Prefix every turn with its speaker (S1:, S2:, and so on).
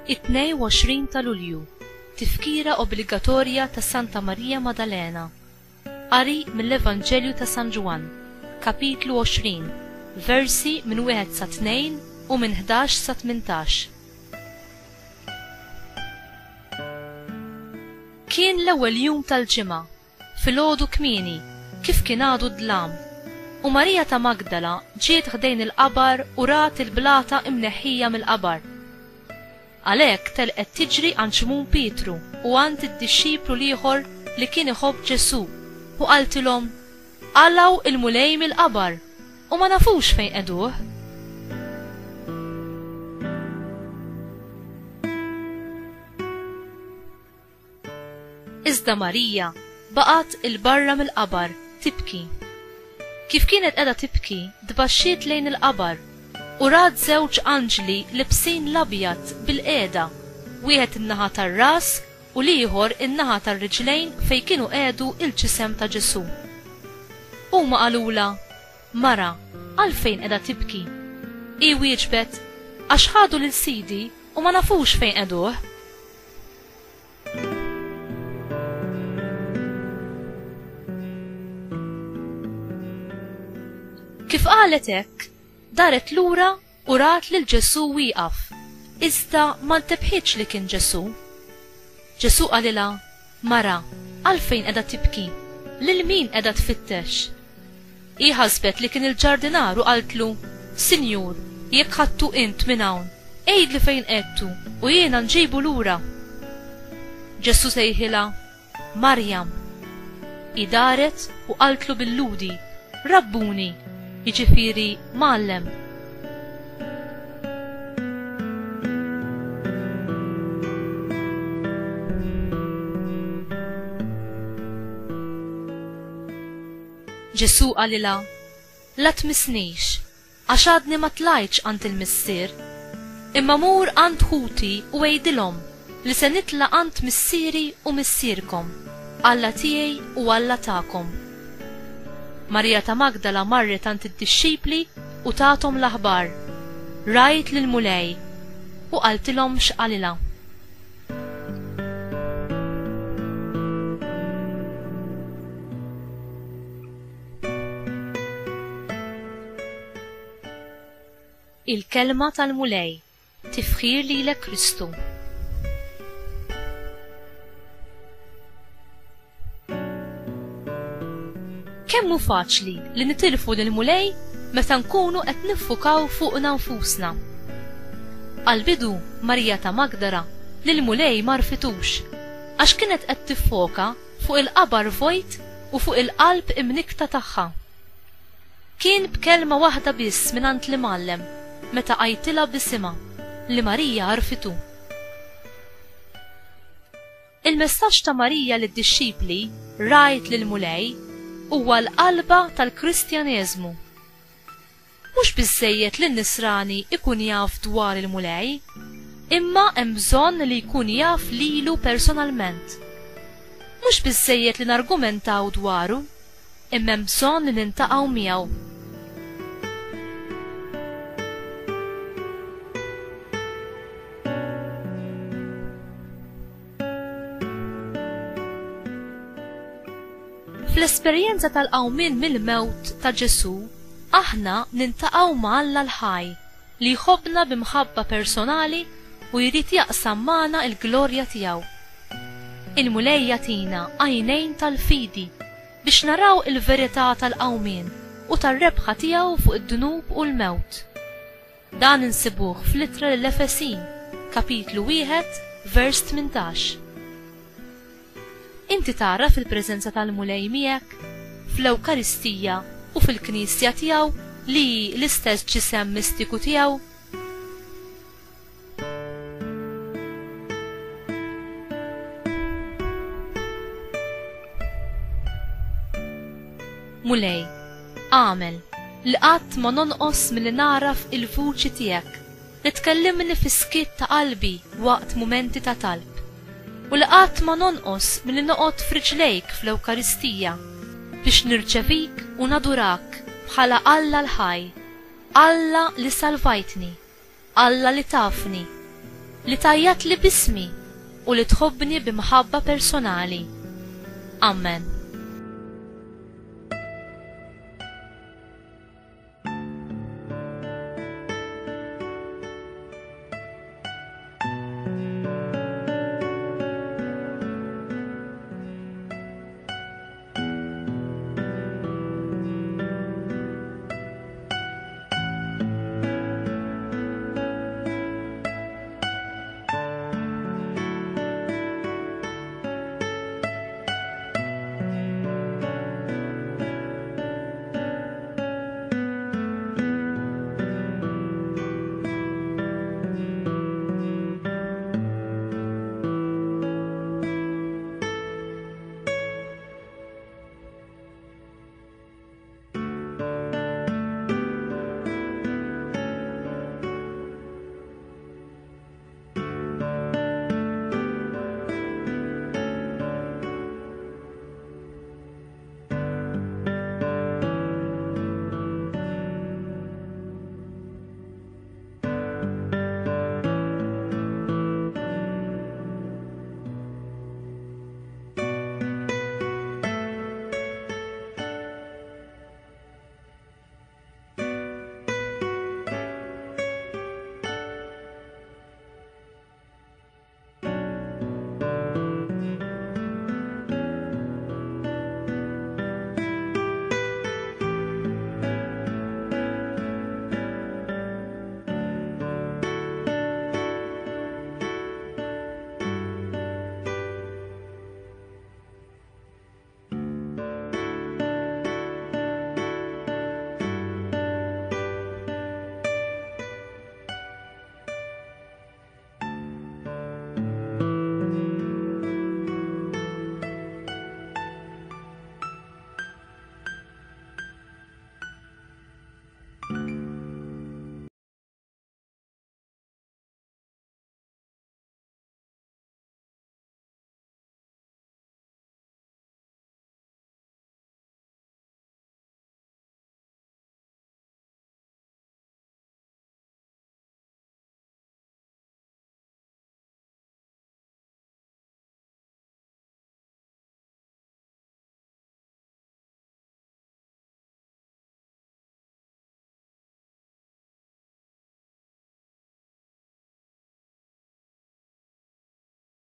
S1: 22 ta' Lulju, tifkira obbligatorja ta' Santa Marija Maddalena. Qari mill-Evanġelju ta' San Ġwan, kapitlu 20, versi minn 1 sa 2 u minn 11 sa 18. Kien l-ewwel jum tal-ġimgħa, filgħodu kmieni, kif kien għadu d-dlam, u Marija ta' Magdala ġiet ħdejn il-qabar u rat il-blata imneħħija mill-qabar. Għalhekk telqet tiġri għand Ximon Pietru u għand id-dixxiplu ieħor li kien iħobb Ġesu u qaltilhom: Għallaw il-mulej mill-qabar u ma nafux fejn qeduh. Iżda Marija baqgħet il-barra mill-qabar tibki. Kif kienet qiegħda tibki, tbaxxiet lejn il-qabar u rat żewġ anġli libsin l-abjad bil-qiegħda, wieħed in-naħa tar-ras u l-ieħor in-naħa tar-riġlejn fejn kienu qiegħdu il-ġisem ta' Ġesu. Huma qalula: Mara, għalfejn qiegħda tibki? Hi wieġbet: Għax ħadu lil Sidi u ma nafux fejn qeduh. Kif qalet hekk, daret lura u rat lil Ġesu wieqaf, iżda ma ntebħitx li kien Ġesu. Ġesu qalilha: Mara, għalfejn qiegħda tibki? Lil min qiegħda tfittex? Hi ħasbet li kien il-ġardinar u qaltlu: Sinjur, jekk ħadtu int minn hawn, għidli fejn qedtu u jiena nġibu lura. Ġesu sejħilha: Marjam. Hi daret u qaltlu bil-ludi: Rabbuni, jiġifieri Mgħallem. Ġesu qalilha: La tmissnix, għax għadni ma tlajtx għand il-missier, imma mur għand ħuti u għejdilhom li se nitla' għand missieri u missierkom, Alla tiegħi u Alla tagħkom. Marija ta' Magdala marret għand id-dixxipli u tatom l-aħbar: Rajt lill-mulej, u qaltilhom x'qalilha. Il-kelma tal-mulej, tifħir lilek Kristu. Kemmu faċli li nitilfu lill-mulej meta nkunu qed niffukaw fuqna nfusna. Għal-bidu Marija ta' Magdala lill-mulej ma rfitux, għax kienet qed tiffoka fuq il-qabar vojt u fuq il-qalb imnikta tagħha. Kien b'kelma waħda biss mingħand l-Mgħallem meta qajtilha b'isimha li Marija għarfitu. Il-messaġġ ta' Marija lid-dixxipli rajt lill-mulej huwa l-qalba tal-Kristjaneżmu. Mhux biżżejjed li n-nisrani ikun jaf dwar il-mulej, imma hemm bżonn li jkun jaf lilu personalment. Mhux biżżejjed li nargumentaw dwaru, imma hemm bżonn li nintaqgħu miegħu. Fl-esperjenza tal-qawmien mill-mewt ta' Ġesu, aħna nintaqgħu ma' Alla l-ħaj li jħobbna b'imħabba personali u jrid jaqsam magħna l-glorja tiegħu. Il-mulej jagħtina għajnejn tal-fidi biex naraw il-verità tal-qawmien u tar-rebħa tiegħu fuq id-dunub u l-mewt. Dan insibuh fl-ittra lill-Efesin, kapitlu 1, vers 18. Inti tara fil-preżenza tal-mulej miegħek, fl-Ewkaristija u fil-Knisja tiegħu li l-istess ġisem mistiku tiegħu. Mulej, għamel li qatt ma nonqos milli naraf il-vuċi tiegħek li tkellimni fis-skiet ta' qalbi waqt mumenti ta' talb. U li qatt ma nonqos milli noqgħod f'riġlejk fl-Ewkaristija biex nirċevik u nadurak bħala Alla l-ħaj, Alla li salvajtni, Alla li tafni, li tajjat li bismi u li tħobbni bimħabba personali. Amen.